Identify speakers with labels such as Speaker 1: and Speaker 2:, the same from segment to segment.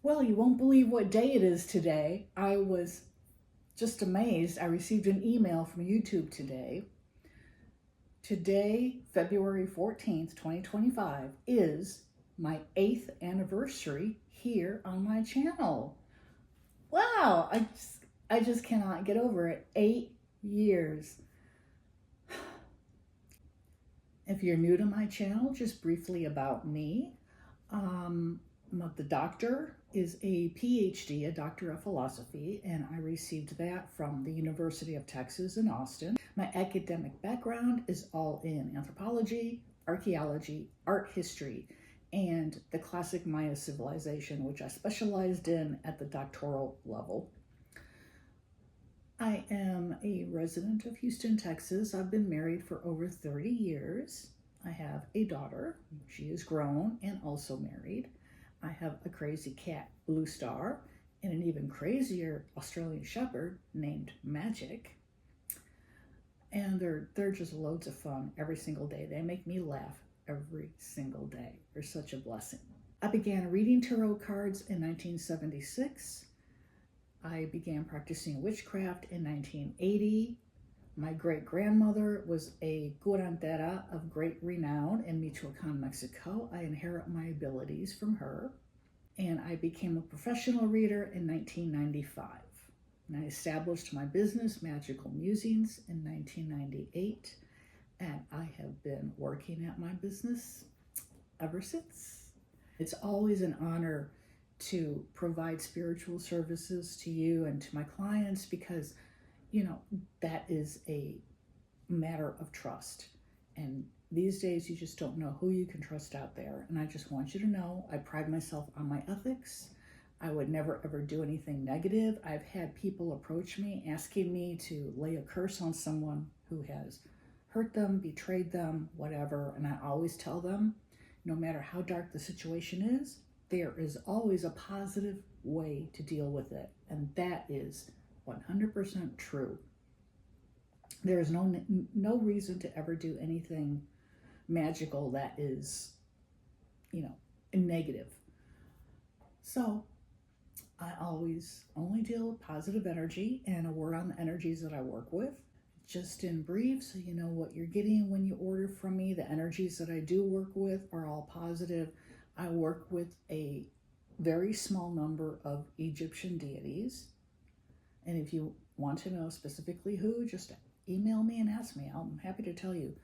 Speaker 1: Well, you won't believe what day it is today. I was just amazed. I received an email from YouTube today. Today, February 14th, 2025, is my 8th anniversary here on my channel. Wow, I just cannot get over it. 8 years. If you're new to my channel, just briefly about me. The doctor is a PhD, a doctor of philosophy, and I received that from the University of Texas in Austin. My academic background is all in anthropology, archaeology, art history, and the classic Maya civilization, which I specialized in at the doctoral level. I am a resident of Houston, Texas. I've been married for over 30 years. I have a daughter. She is grown and also married. I have a crazy cat, Blue Star, and an even crazier Australian Shepherd named Magic. And they're just loads of fun every single day. They make me laugh every single day. They're such a blessing. I began reading tarot cards in 1976. I began practicing witchcraft in 1980. My great-grandmother was a curandera of great renown in Michoacan, Mexico. I inherit my abilities from her. And I became a professional reader in 1995. And I established my business, Magical Musings, in 1998. And I have been working at my business ever since. It's always an honor to provide spiritual services to you and to my clients because, you know, that is a matter of trust. And these days, you just don't know who you can trust out there. And I just want you to know, I pride myself on my ethics. I would never, ever do anything negative. I've had people approach me asking me to lay a curse on someone who has hurt them, betrayed them, whatever. And I always tell them, no matter how dark the situation is, there is always a positive way to deal with it. And that is 100% true. There is no reason to ever do anything magical that is, negative. So I always only deal with positive energy, and a word on the energies that I work with. Just in brief, so you know what you're getting when you order from me. The energies that I do work with are all positive. I work with a very small number of Egyptian deities. And if you want to know specifically who, just email me and ask me. I'm happy to tell you.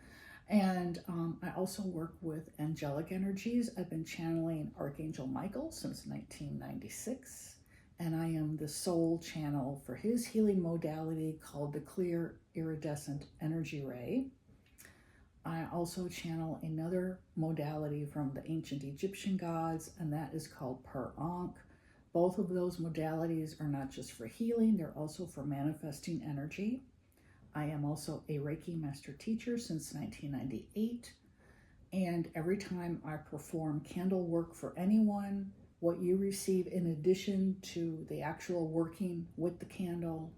Speaker 1: And I also work with angelic energies. I've been channeling Archangel Michael since 1996. And I am the sole channel for his healing modality called the clear iridescent energy ray. I also channel another modality from the ancient Egyptian gods, and that is called PARANORMAL. Both of those modalities are not just for healing, they're also for manifesting energy. I am also a Reiki master teacher since 1998. And every time I perform candle work for anyone, what you receive in addition to the actual working with the candle,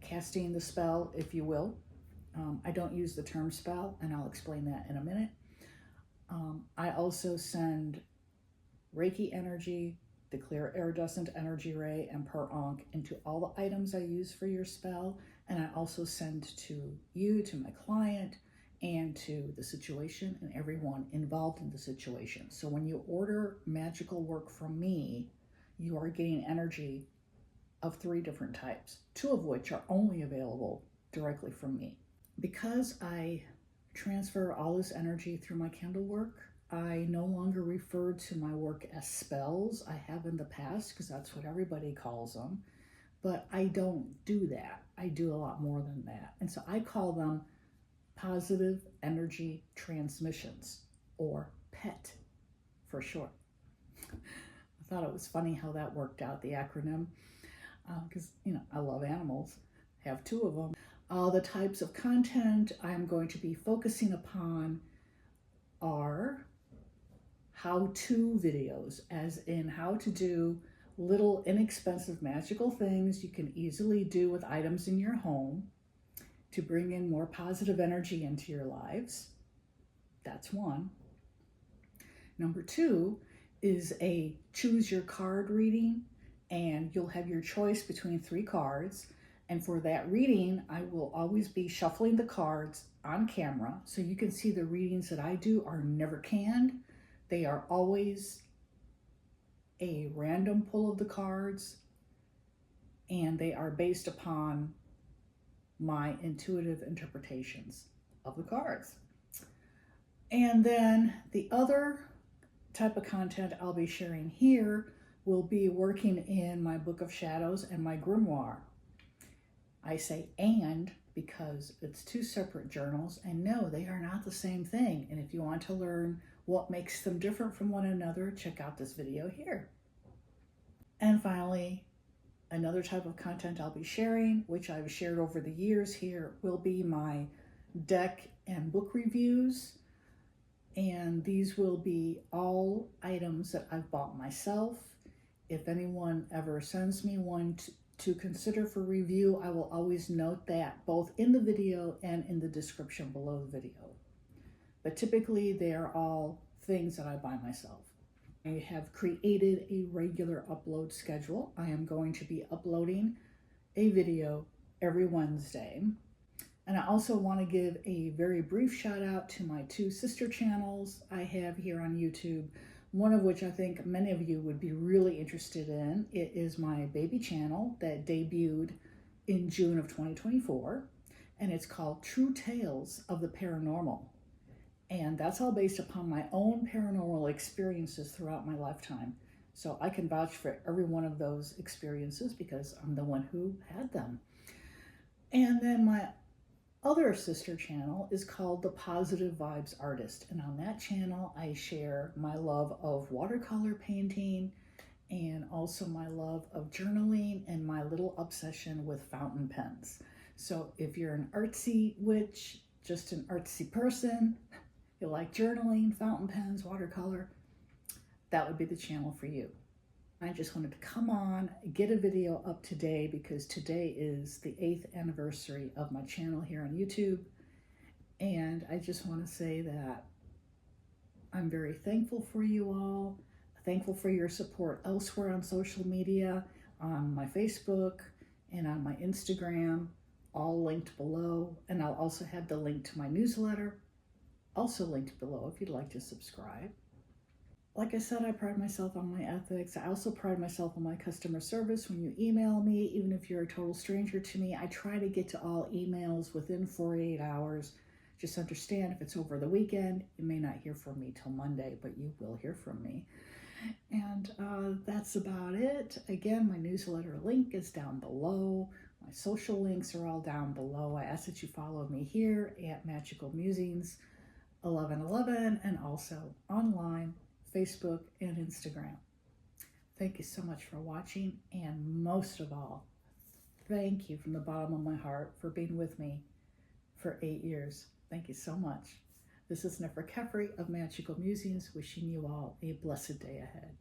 Speaker 1: casting the spell, if you will. I don't use the term spell, and I'll explain that in a minute. I also send Reiki energy, the clear iridescent energy ray, and PARANORMAL into all the items I use for your spell. And I also send to you, to my client, and to the situation and everyone involved in the situation. So when you order magical work from me, you are getting energy of 3 different types, 2 of which are only available directly from me. Because I transfer all this energy through my candle work, I no longer refer to my work as spells. I have in the past, because that's what everybody calls them, but I don't do that. I do a lot more than that. And so I call them positive energy transmissions, or PET for short. I thought it was funny how that worked out, the acronym, because, I love animals. I have 2 of them. The types of content I'm going to be focusing upon are how-to videos, as in how to do little inexpensive magical things you can easily do with items in your home to bring in more positive energy into your lives. That's one. Number 2 is a choose your card reading, and you'll have your choice between 3 cards. And for that reading, I will always be shuffling the cards on camera, so you can see the readings that I do are never canned. They are always a random pull of the cards, and they are based upon my intuitive interpretations of the cards. And then the other type of content I'll be sharing here will be working in my Book of Shadows and my grimoire. I say and because it's 2 separate journals, and no, they are not the same thing. And if you want to learn what makes them different from one another, check out this video here. And finally, another type of content I'll be sharing, which I've shared over the years here, will be my deck and book reviews. And these will be all items that I've bought myself. If anyone ever sends me one to consider for review, I will always note that both in the video and in the description below the video. But typically they are all things that I buy myself. I have created a regular upload schedule. I am going to be uploading a video every Wednesday. And I also want to give a very brief shout out to my 2 sister channels I have here on YouTube, one of which I think many of you would be really interested in. It is my baby channel that debuted in June of 2024, and it's called True Tales of the Paranormal. And that's all based upon my own paranormal experiences throughout my lifetime. So I can vouch for every one of those experiences because I'm the one who had them. And then my other sister channel is called The Positive Vibes Artist. And on that channel, I share my love of watercolor painting and also my love of journaling and my little obsession with fountain pens. So if you're an artsy witch, just an artsy person, you like journaling, fountain pens, watercolor, that would be the channel for you. I just wanted to come on, get a video up today because today is the 8th anniversary of my channel here on YouTube. And I just want to say that I'm very thankful for you all, thankful for your support elsewhere on social media, on my Facebook and on my Instagram, all linked below. And I'll also have the link to my newsletter, also linked below if you'd like to subscribe. Like I said, I pride myself on my ethics. I also pride myself on my customer service. When you email me, even if you're a total stranger to me, I try to get to all emails within 48 hours. Just understand if it's over the weekend, you may not hear from me till Monday, but you will hear from me. And that's about it. Again, my newsletter link is down below. My social links are all down below. I ask that you follow me here at Magical Musings 1111 and also online, Facebook and Instagram. Thank you so much for watching, and most of all, thank you from the bottom of my heart for being with me for 8 years. Thank you so much. This is Nefer Khepri of Magical Musings, wishing you all a blessed day ahead.